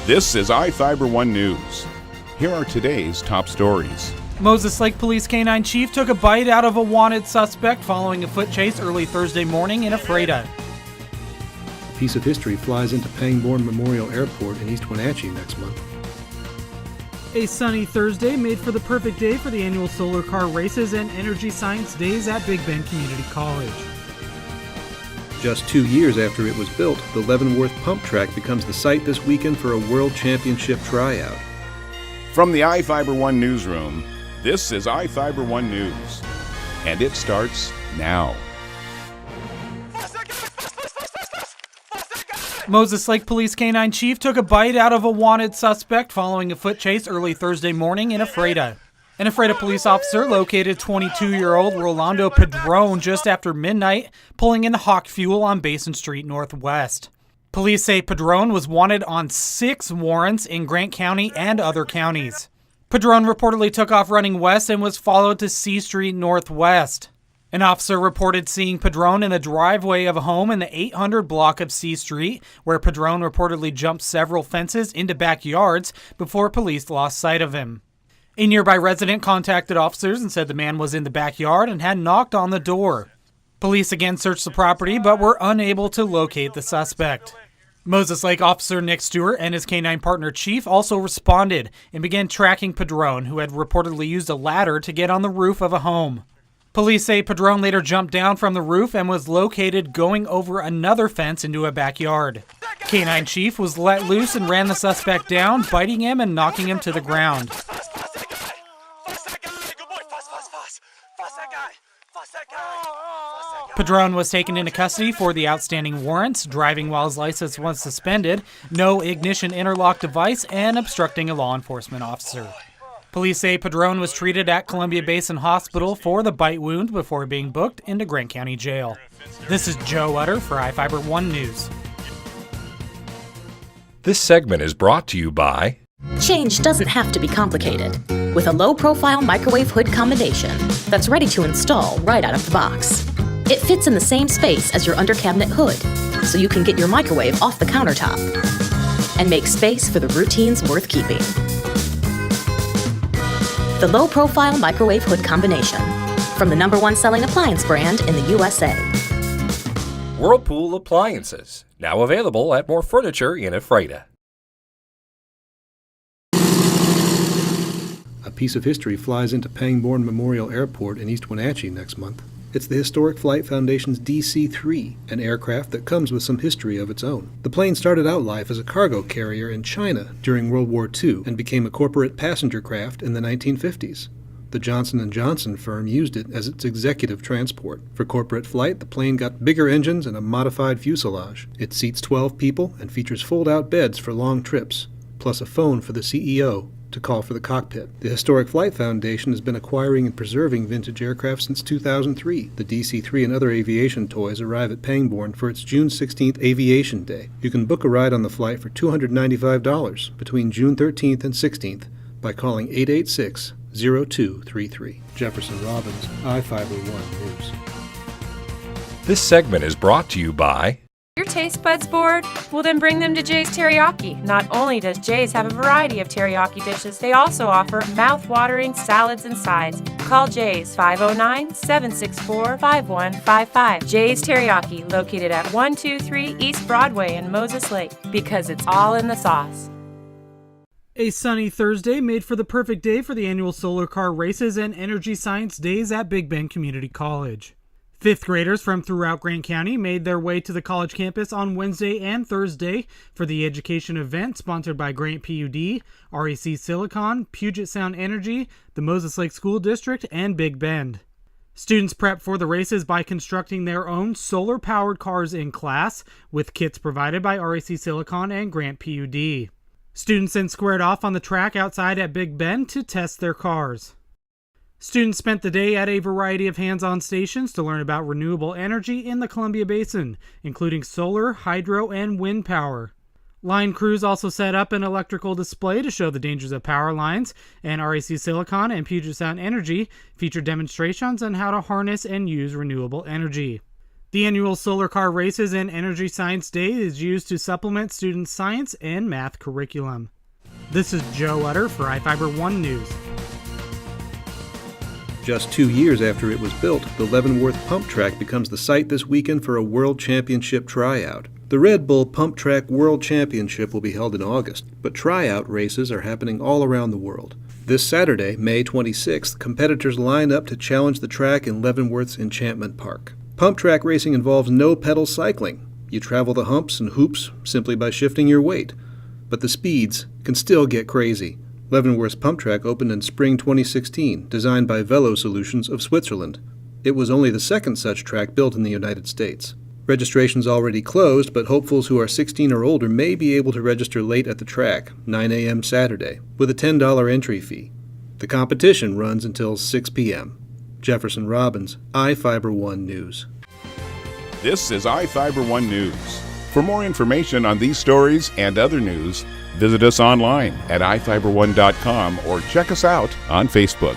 This is iFIBER 1 News. Here are today's top stories. Moses Lake Police K-9 Chief took a bite out of a wanted suspect following a foot chase early Thursday morning in Ephrata. A piece of history flies into Pangbourne Memorial Airport in East Wenatchee next month. A sunny Thursday made for the perfect day for the annual solar car races and energy science days at Big Bend Community College. Just 2 years after it was built, the Leavenworth Pump Track becomes the site this weekend for a World Championship tryout. From the iFIBER 1 newsroom, this is iFIBER 1 News. And it starts now. Moses Lake Police K-9 Chief took a bite out of a wanted suspect following a foot chase early Thursday morning in Ephrata. An Ephrata police officer located 22-year-old Rolando Padron just after midnight, pulling into Hawk Fuel on Basin Street Northwest. Police say Padron was wanted on 6 warrants in Grant County and other counties. Padron reportedly took off running west and was followed to C Street Northwest. An officer reported seeing Padron in the driveway of a home in the 800 block of C Street, where Padron reportedly jumped several fences into backyards before police lost sight of him. A nearby resident contacted officers and said the man was in the backyard and had knocked on the door. Police again searched the property but were unable to locate the suspect. Moses Lake Officer Nick Stewart and his K-9 partner Chief also responded and began tracking Padron, who had reportedly used a ladder to get on the roof of a home. Police say Padron later jumped down from the roof and was located going over another fence into a backyard. K-9 Chief was let loose and ran the suspect down, biting him and knocking him to the ground. Padron was taken into custody for the outstanding warrants, driving while his license was suspended, no ignition interlock device, and obstructing a law enforcement officer. Police say Padron was treated at Columbia Basin Hospital for the bite wound before being booked into Grant County Jail. This is Joe Utter for iFIBER 1 News. This segment is brought to you by... Change doesn't have to be complicated. With a low-profile microwave hood combination that's ready to install right out of the box. It fits in the same space as your under-cabinet hood, so you can get your microwave off the countertop and make space for the routines worth keeping. The low-profile microwave hood combination, from the #1 selling appliance brand in the USA. Whirlpool Appliances, now available at more furniture in Ephrata. A piece of history flies into Pangbourne Memorial Airport in East Wenatchee next month. It's the Historic Flight Foundation's DC-3, an aircraft that comes with some history of its own. The plane started out life as a cargo carrier in China during World War II and became a corporate passenger craft in the 1950s. The Johnson & Johnson firm used it as its executive transport. For corporate flight, the plane got bigger engines and a modified fuselage. It seats 12 people and features fold-out beds for long trips, plus a phone for the CEO to call for the cockpit. The Historic Flight Foundation has been acquiring and preserving vintage aircraft since 2003. The DC-3 and other aviation toys arrive at Pangbourne for its June 16th Aviation Day. You can book a ride on the flight for $295 between June 13th and 16th by calling 886-0233. Jefferson Robbins, iFIBER 1 News. This segment is brought to you by... Your taste buds bored? Well, then bring them to Jay's Teriyaki. Not only does Jay's have a variety of teriyaki dishes, they also offer mouth-watering salads and sides. Call Jay's 509-764-5155. Jay's Teriyaki, located at 123 East Broadway in Moses Lake, because it's all in the sauce. A sunny Thursday made for the perfect day for the annual solar car races and energy science days at Big Bend Community College. 5th graders from throughout Grant County made their way to the college campus on Wednesday and Thursday for the education event sponsored by Grant PUD, REC Silicon, Puget Sound Energy, the Moses Lake School District, and Big Bend. Students prep for the races by constructing their own solar-powered cars in class, with kits provided by REC Silicon and Grant PUD. Students then squared off on the track outside at Big Bend to test their cars. Students spent the day at a variety of hands-on stations to learn about renewable energy in the Columbia Basin, including solar, hydro, and wind power. Line crews also set up an electrical display to show the dangers of power lines, and REC Silicon and Puget Sound Energy featured demonstrations on how to harness and use renewable energy. The annual Solar Car Races and Energy Science Day is used to supplement students' science and math curriculum. This is Joe Utter for iFIBER 1 News. Just 2 years after it was built, the Leavenworth Pump Track becomes the site this weekend for a World Championship tryout. The Red Bull Pump Track World Championship will be held in August, but tryout races are happening all around the world. This Saturday, May 26th, competitors line up to challenge the track in Leavenworth's Enchantment Park. Pump track racing involves no pedal cycling. You travel the humps and hoops simply by shifting your weight. But the speeds can still get crazy. Leavenworth's Pump Track opened in spring 2016, designed by Velo Solutions of Switzerland. It was only the second such track built in the United States. Registration's already closed, but hopefuls who are 16 or older may be able to register late at the track, 9 a.m. Saturday, with a $10 entry fee. The competition runs until 6 p.m. Jefferson Robbins, iFIBER 1 News. This is iFIBER 1 News. For more information on these stories and other news, visit us online at iFiber1.com or check us out on Facebook.